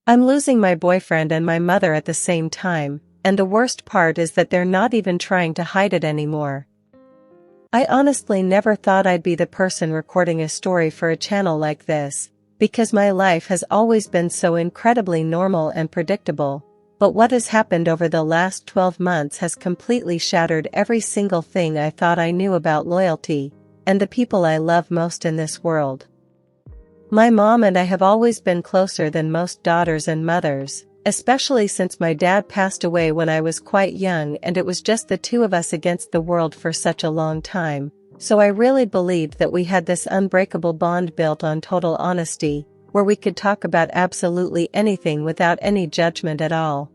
I'm losing my boyfriend and my mother at the same time, and the worst part is that they're not even trying to hide it anymore. I honestly never thought I'd be the person recording a story for a channel like this, because my life has always been so incredibly normal and predictable, but what has happened over the last 12 months has completely shattered every single thing I thought I knew about loyalty, and the people I love most in this world. My mom and I have always been closer than most daughters and mothers, especially since my dad passed away when I was quite young and it was just the two of us against the world for such a long time, so I really believed that we had this unbreakable bond built on total honesty, where we could talk about absolutely anything without any judgment at all.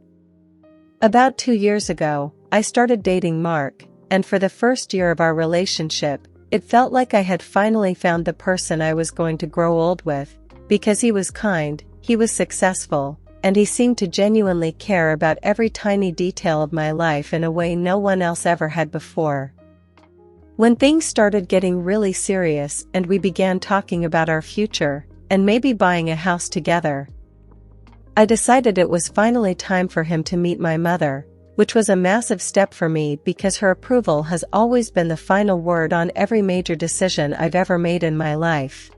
About 2 years ago, I started dating Mark, and for the first year of our relationship, it felt like I had finally found the person I was going to grow old with, because he was kind, he was successful, and he seemed to genuinely care about every tiny detail of my life in a way no one else ever had before. When things started getting really serious and we began talking about our future, and maybe buying a house together, I decided it was finally time for him to meet my mother, which was a massive step for me because her approval has always been the final word on every major decision I've ever made in my life.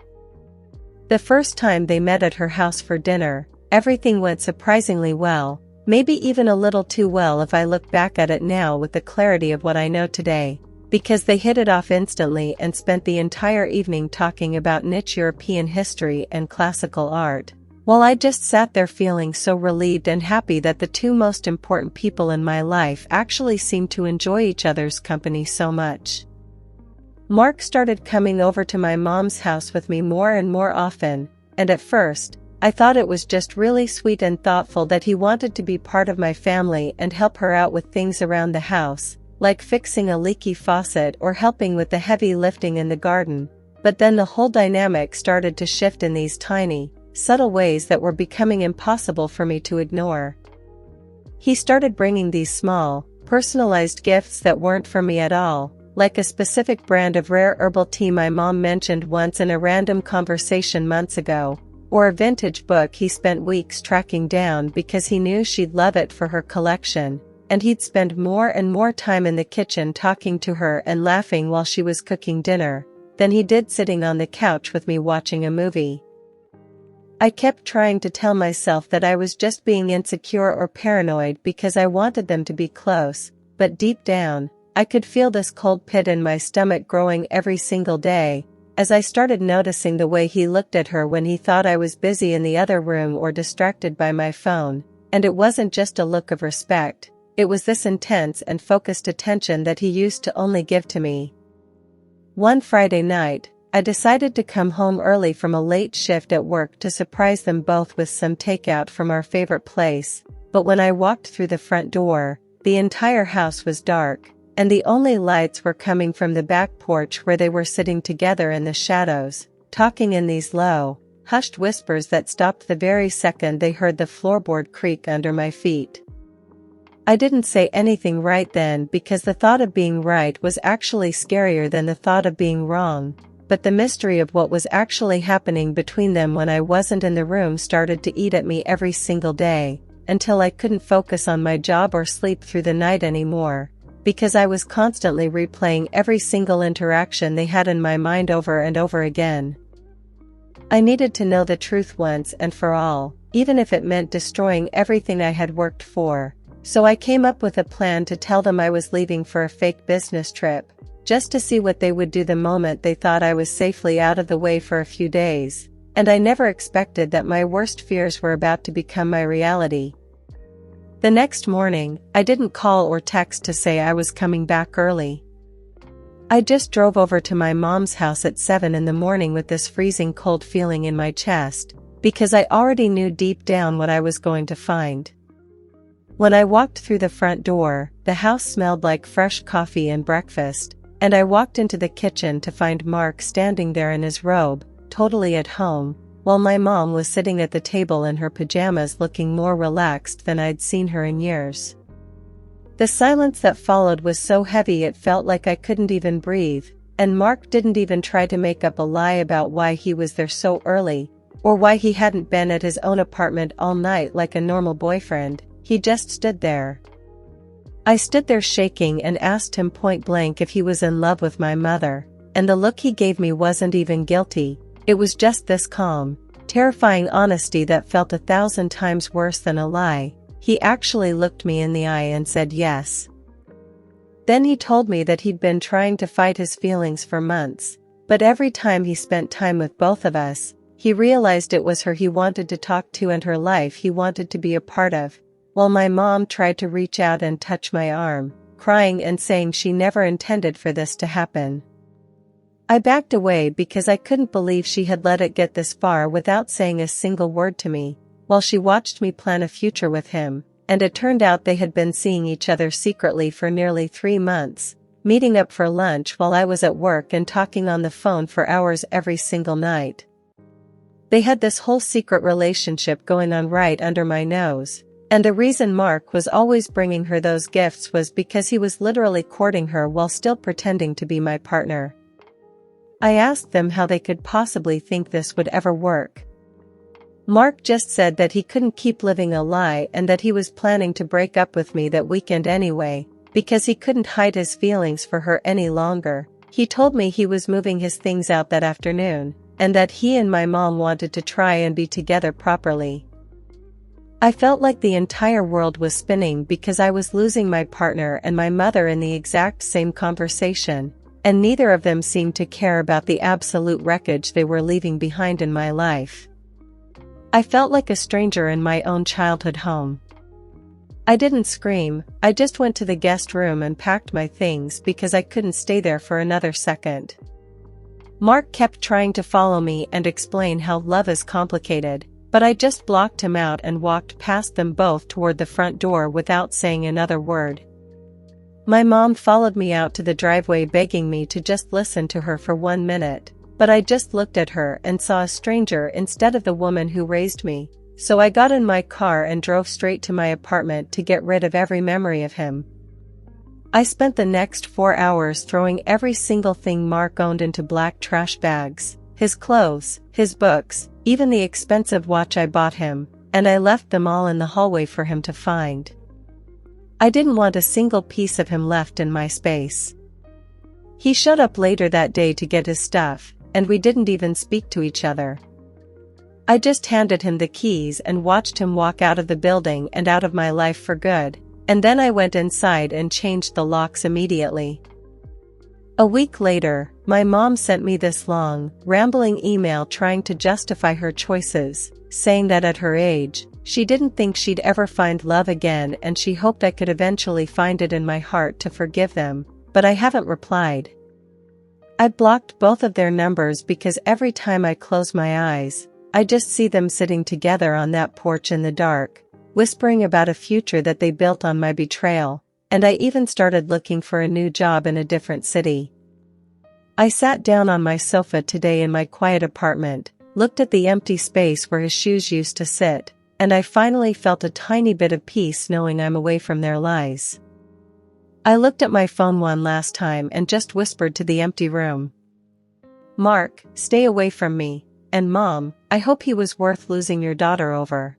The first time they met at her house for dinner, everything went surprisingly well, maybe even a little too well if I look back at it now with the clarity of what I know today, because they hit it off instantly and spent the entire evening talking about niche European history and classical art, while I just sat there feeling so relieved and happy that the two most important people in my life actually seemed to enjoy each other's company so much. Mark started coming over to my mom's house with me more and more often, and at first, I thought it was just really sweet and thoughtful that he wanted to be part of my family and help her out with things around the house, like fixing a leaky faucet or helping with the heavy lifting in the garden, but then the whole dynamic started to shift in these tiny, subtle ways that were becoming impossible for me to ignore. He started bringing these small, personalized gifts that weren't for me at all, like a specific brand of rare herbal tea my mom mentioned once in a random conversation months ago, or a vintage book he spent weeks tracking down because he knew she'd love it for her collection, and he'd spend more and more time in the kitchen talking to her and laughing while she was cooking dinner, than he did sitting on the couch with me watching a movie. I kept trying to tell myself that I was just being insecure or paranoid because I wanted them to be close, but deep down, I could feel this cold pit in my stomach growing every single day, as I started noticing the way he looked at her when he thought I was busy in the other room or distracted by my phone, and it wasn't just a look of respect, it was this intense and focused attention that he used to only give to me. One Friday night, I decided to come home early from a late shift at work to surprise them both with some takeout from our favorite place, but when I walked through the front door, the entire house was dark, and the only lights were coming from the back porch where they were sitting together in the shadows, talking in these low, hushed whispers that stopped the very second they heard the floorboard creak under my feet. I didn't say anything right then because the thought of being right was actually scarier than the thought of being wrong, but the mystery of what was actually happening between them when I wasn't in the room started to eat at me every single day, until I couldn't focus on my job or sleep through the night anymore, because I was constantly replaying every single interaction they had in my mind over and over again. I needed to know the truth once and for all, even if it meant destroying everything I had worked for, so I came up with a plan to tell them I was leaving for a fake business trip, just to see what they would do the moment they thought I was safely out of the way for a few days, and I never expected that my worst fears were about to become my reality. The next morning, I didn't call or text to say I was coming back early. I just drove over to my mom's house at 7 in the morning with this freezing cold feeling in my chest, because I already knew deep down what I was going to find. When I walked through the front door, the house smelled like fresh coffee and breakfast, and I walked into the kitchen to find Mark standing there in his robe, totally at home, while my mom was sitting at the table in her pajamas looking more relaxed than I'd seen her in years. The silence that followed was so heavy it felt like I couldn't even breathe, and Mark didn't even try to make up a lie about why he was there so early, or why he hadn't been at his own apartment all night like a normal boyfriend. He just stood there. I stood there shaking and asked him point blank if he was in love with my mother, and the look he gave me wasn't even guilty, it was just this calm, terrifying honesty that felt 1,000 times worse than a lie. He actually looked me in the eye and said yes. Then he told me that he'd been trying to fight his feelings for months, but every time he spent time with both of us, he realized it was her he wanted to talk to and her life he wanted to be a part of, while my mom tried to reach out and touch my arm, crying and saying she never intended for this to happen. I backed away because I couldn't believe she had let it get this far without saying a single word to me, while she watched me plan a future with him, and it turned out they had been seeing each other secretly for nearly 3 months, meeting up for lunch while I was at work and talking on the phone for hours every single night. They had this whole secret relationship going on right under my nose, and the reason Mark was always bringing her those gifts was because he was literally courting her while still pretending to be my partner. I asked them how they could possibly think this would ever work. Mark just said that he couldn't keep living a lie and that he was planning to break up with me that weekend anyway, because he couldn't hide his feelings for her any longer. He told me he was moving his things out that afternoon, and that he and my mom wanted to try and be together properly. I felt like the entire world was spinning because I was losing my partner and my mother in the exact same conversation, and neither of them seemed to care about the absolute wreckage they were leaving behind in my life. I felt like a stranger in my own childhood home. I didn't scream, I just went to the guest room and packed my things because I couldn't stay there for another second. Mark kept trying to follow me and explain how love is complicated, but I just blocked him out and walked past them both toward the front door without saying another word. My mom followed me out to the driveway begging me to just listen to her for 1 minute, but I just looked at her and saw a stranger instead of the woman who raised me, so I got in my car and drove straight to my apartment to get rid of every memory of him. I spent the next 4 hours throwing every single thing Mark owned into black trash bags, his clothes, his books, even the expensive watch I bought him, and I left them all in the hallway for him to find. I didn't want a single piece of him left in my space. He showed up later that day to get his stuff, and we didn't even speak to each other. I just handed him the keys and watched him walk out of the building and out of my life for good, and then I went inside and changed the locks immediately. A week later, my mom sent me this long, rambling email trying to justify her choices, saying that at her age, she didn't think she'd ever find love again and she hoped I could eventually find it in my heart to forgive them, but I haven't replied. I blocked both of their numbers because every time I close my eyes, I just see them sitting together on that porch in the dark, whispering about a future that they built on my betrayal, and I even started looking for a new job in a different city. I sat down on my sofa today in my quiet apartment, looked at the empty space where his shoes used to sit, and I finally felt a tiny bit of peace knowing I'm away from their lies. I looked at my phone one last time and just whispered to the empty room. Mark, stay away from me, and Mom, I hope he was worth losing your daughter over.